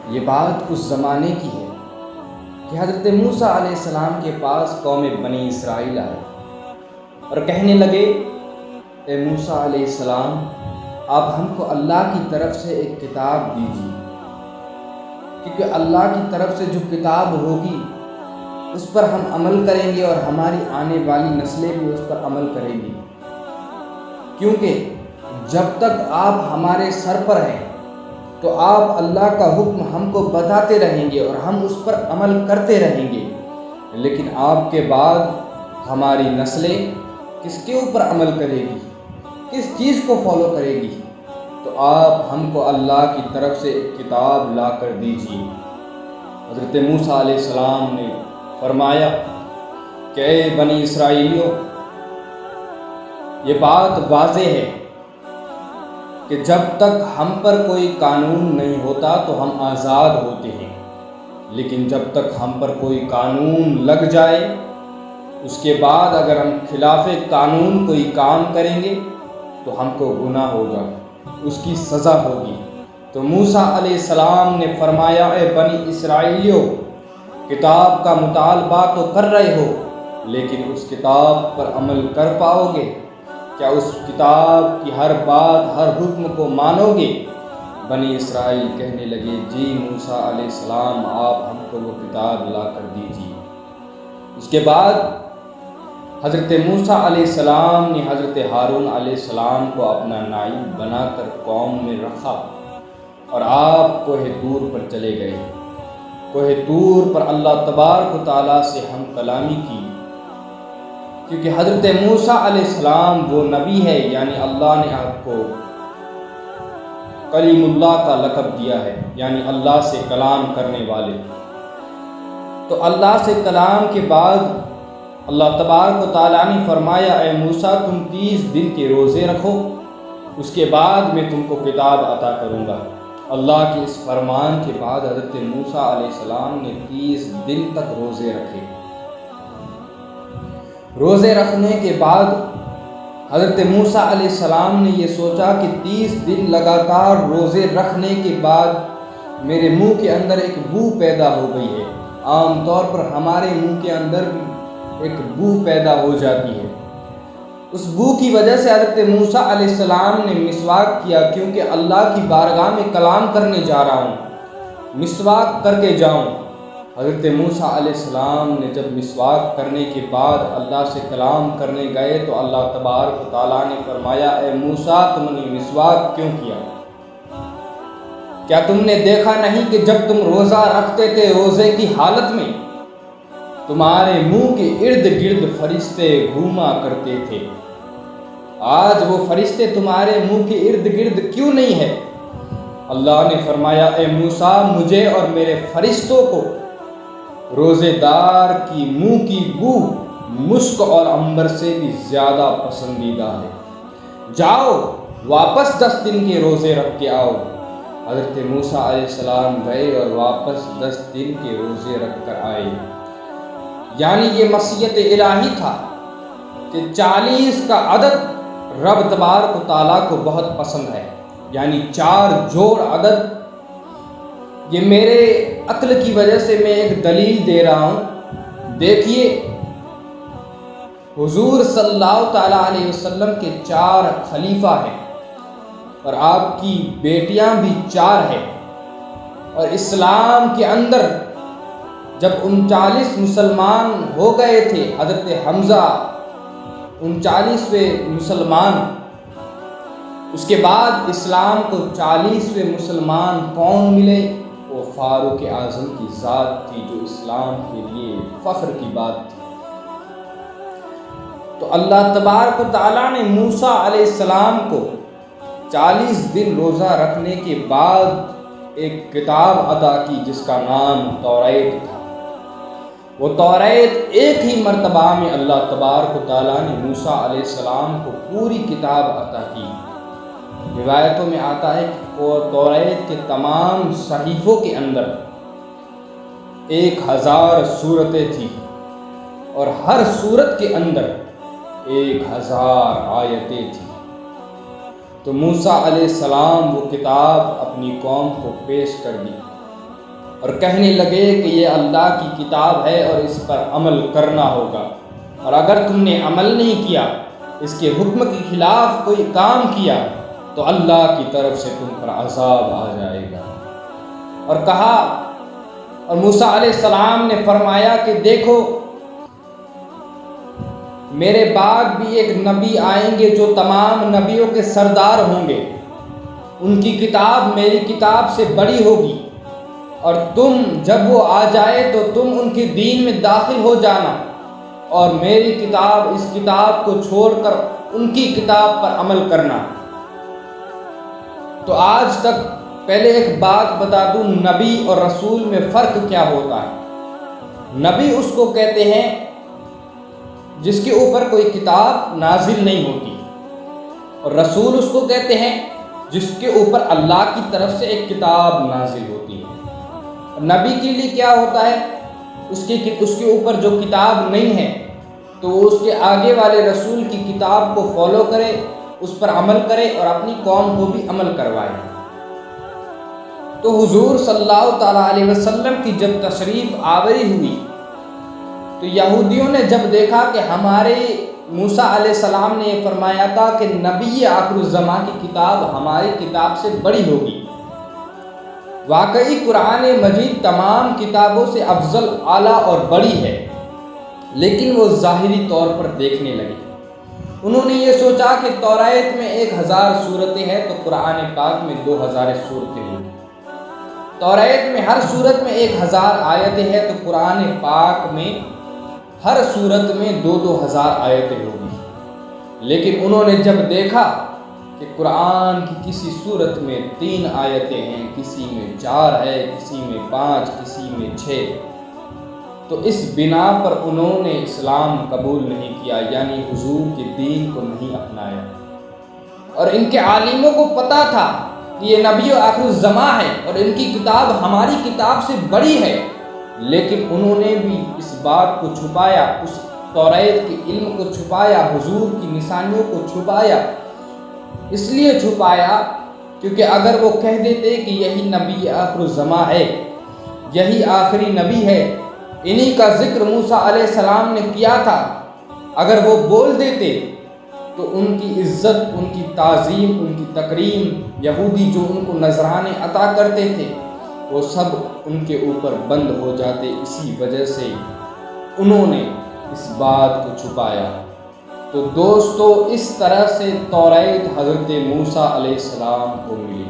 یہ بات اس زمانے کی ہے کہ حضرت موسیٰ علیہ السلام کے پاس قوم بنی اسرائیل آئے اور کہنے لگے، اے موسیٰ علیہ السلام، آپ ہم کو اللہ کی طرف سے ایک کتاب دیجیے، کیونکہ اللہ کی طرف سے جو کتاب ہوگی اس پر ہم عمل کریں گے اور ہماری آنے والی نسلیں بھی اس پر عمل کریں گی، کیونکہ جب تک آپ ہمارے سر پر ہیں تو آپ اللہ کا حکم ہم کو بتاتے رہیں گے اور ہم اس پر عمل کرتے رہیں گے، لیکن آپ کے بعد ہماری نسلیں کس کے اوپر عمل کرے گی، کس چیز کو فالو کرے گی؟ تو آپ ہم کو اللہ کی طرف سے ایک کتاب لا کر دیجیے۔ حضرت موسیٰ علیہ السلام نے فرمایا کہ اے بنی اسرائیلیوں، یہ بات واضح ہے کہ جب تک ہم پر کوئی قانون نہیں ہوتا تو ہم آزاد ہوتے ہیں، لیکن جب تک ہم پر کوئی قانون لگ جائے اس کے بعد اگر ہم خلاف قانون کوئی کام کریں گے تو ہم کو گناہ ہوگا، اس کی سزا ہوگی۔ تو موسیٰ علیہ السلام نے فرمایا، اے بنی اسرائیلیوں، کتاب کا مطالبہ تو کر رہے ہو لیکن اس کتاب پر عمل کر پاؤ گے؟ کیا اس کتاب کی ہر بات، ہر حکم کو مانو گے؟ بنی اسرائیل کہنے لگے، جی موسیٰ علیہ السلام، آپ ہم کو وہ کتاب لا کر دیجیے۔ اس کے بعد حضرت موسیٰ علیہ السلام نے حضرت ہارون علیہ السلام کو اپنا نائب بنا کر قوم میں رکھا اور آپ کوہ طور پر چلے گئے۔ کوہ طور پر اللہ تبارک و تعالیٰ سے ہم کلامی کی، کیونکہ حضرت موسیٰ علیہ السلام وہ نبی ہے، یعنی اللہ نے آپ کو کلیم اللہ کا لقب دیا ہے، یعنی اللہ سے کلام کرنے والے۔ تو اللہ سے کلام کے بعد اللہ تبارک و تعالیٰ نے فرمایا، اے موسیٰ، تم 30 دن کے روزے رکھو، اس کے بعد میں تم کو کتاب عطا کروں گا۔ اللہ کے اس فرمان کے بعد حضرت موسیٰ علیہ السلام نے 30 دن تک روزے رکھے۔ روزے رکھنے کے بعد حضرت موسیٰ علیہ السلام نے یہ سوچا کہ 30 دن لگاتار روزے رکھنے کے بعد میرے منہ کے اندر ایک بو پیدا ہو گئی ہے۔ عام طور پر ہمارے منہ کے اندر بھی ایک بو پیدا ہو جاتی ہے۔ اس بو کی وجہ سے حضرت موسیٰ علیہ السلام نے مسواک کیا، کیونکہ اللہ کی بارگاہ میں کلام کرنے جا رہا ہوں، مسواک کر کے جاؤں۔ حضرت موسیٰ علیہ السلام نے جب مسواک کرنے کے بعد اللہ سے کلام کرنے گئے تو اللہ تبارک و تعالیٰ نے فرمایا، اے موسیٰ، تم نے مسواک کیوں کیا؟ کیا تم نے دیکھا نہیں کہ جب تم روزہ رکھتے تھے، روزے کی حالت میں تمہارے منہ کے ارد گرد فرشتے گھوما کرتے تھے؟ آج وہ فرشتے تمہارے منہ کے ارد گرد کیوں نہیں ہے؟ اللہ نے فرمایا، اے موسیٰ، مجھے اور میرے فرشتوں کو روزے دار کی منہ کی بو مشک اور عنبر سے بھی زیادہ پسندیدہ ہے۔ جاؤ واپس 10 دن کے روزے رکھ کے آؤ۔ حضرت موسیٰ علیہ السلام گئے اور واپس 10 دن کے روزے رکھ کر آئے۔ یعنی یہ مشیت الہی تھا کہ 40 کا عدد رب تبارک و تعالیٰ کو بہت پسند ہے، یعنی 4 جوڑ عدد۔ یہ میرے عقل کی وجہ سے میں ایک دلیل دے رہا ہوں۔ دیکھیے، حضور صلی اللہ تعالیٰ علیہ وسلم کے 4 خلیفہ ہیں اور آپ کی بیٹیاں بھی 4 ہیں، اور اسلام کے اندر جب 39 مسلمان ہو گئے تھے، حضرت حمزہ 39ویں مسلمان، اس کے بعد اسلام کو 40ویں مسلمان کون ملے؟ وہ فاروق اعظم کی ذات تھی، جو اسلام کے لیے فخر کی بات تھی۔ تو اللہ تبارک و تعالیٰ نے موسیٰ علیہ السلام کو 40 دن روزہ رکھنے کے بعد ایک کتاب عطا کی جس کا نام توریت تھا۔ وہ توریت ایک ہی مرتبہ میں اللہ تبارک و تعالیٰ نے موسیٰ علیہ السلام کو پوری کتاب عطا کی۔ روایتوں میں آتا ہے کہ توریت کے تمام صحیفوں کے اندر 1000 سورتیں تھیں اور ہر سورت کے اندر 1000 آیتیں تھیں۔ تو موسیٰ علیہ السلام وہ کتاب اپنی قوم کو پیش کر دی اور کہنے لگے کہ یہ اللہ کی کتاب ہے اور اس پر عمل کرنا ہوگا، اور اگر تم نے عمل نہیں کیا، اس کے حکم کے خلاف کوئی کام کیا تو اللہ کی طرف سے تم پر عذاب آ جائے گا۔ اور کہا، اور موسیٰ علیہ السلام نے فرمایا کہ دیکھو، میرے بعد بھی ایک نبی آئیں گے جو تمام نبیوں کے سردار ہوں گے، ان کی کتاب میری کتاب سے بڑی ہوگی، اور تم جب وہ آ جائے تو تم ان کے دین میں داخل ہو جانا، اور میری کتاب، اس کتاب کو چھوڑ کر ان کی کتاب پر عمل کرنا۔ تو آج تک پہلے ایک بات بتا دوں، نبی اور رسول میں فرق کیا ہوتا ہے۔ نبی اس کو کہتے ہیں جس کے اوپر کوئی کتاب نازل نہیں ہوتی، اور رسول اس کو کہتے ہیں جس کے اوپر اللہ کی طرف سے ایک کتاب نازل ہوتی ہے۔ نبی کے لیے کیا ہوتا ہے، اس کے اوپر جو کتاب نہیں ہے تو وہ اس کے آگے والے رسول کی کتاب کو فالو کرے، اس پر عمل کرے اور اپنی قوم کو بھی عمل کروائے۔ تو حضور صلی اللہ تعالیٰ علیہ وسلم کی جب تشریف آوری ہوئی تو یہودیوں نے جب دیکھا کہ ہمارے موسیٰ علیہ السلام نے یہ فرمایا تھا کہ نبی آخر الزمان کی کتاب ہماری کتاب سے بڑی ہوگی، واقعی قرآن مجید تمام کتابوں سے افضل، اعلیٰ اور بڑی ہے، لیکن وہ ظاہری طور پر دیکھنے لگے۔ انہوں نے یہ سوچا کہ توریت میں 1000 سورتیں ہیں تو قرآن پاک میں 2000 سورتیں ہوں گی، توریت میں ہر سورت میں 1000 آیتیں ہیں تو قرآن پاک میں ہر سورت میں 2000 آیتیں ہوگی۔ لیکن انہوں نے جب دیکھا کہ قرآن کی کسی سورت میں 3 آیتیں ہیں، کسی میں 4 ہے، کسی میں 5، کسی میں 6، تو اس بنا پر انہوں نے اسلام قبول نہیں کیا، یعنی حضور کے دین کو نہیں اپنایا۔ اور ان کے عالموں کو پتہ تھا کہ یہ نبی آخر الزمان ہے اور ان کی کتاب ہماری کتاب سے بڑی ہے، لیکن انہوں نے بھی اس بات کو چھپایا، اس توریت کے علم کو چھپایا، حضور کی نشانیوں کو چھپایا۔ اس لیے چھپایا کیونکہ اگر وہ کہہ دیتے کہ یہی نبی آخر الزمان ہے، یہی آخری نبی ہے، انہی کا ذکر موسیٰ علیہ السلام نے کیا تھا، اگر وہ بول دیتے تو ان کی عزت، ان کی تعظیم، ان کی تکریم، یہودی جو ان کو نذرانے عطا کرتے تھے وہ سب ان کے اوپر بند ہو جاتے۔ اسی وجہ سے انہوں نے اس بات کو چھپایا۔ تو دوستو، اس طرح سے توریت حضرت موسیٰ علیہ السلام کو ملی۔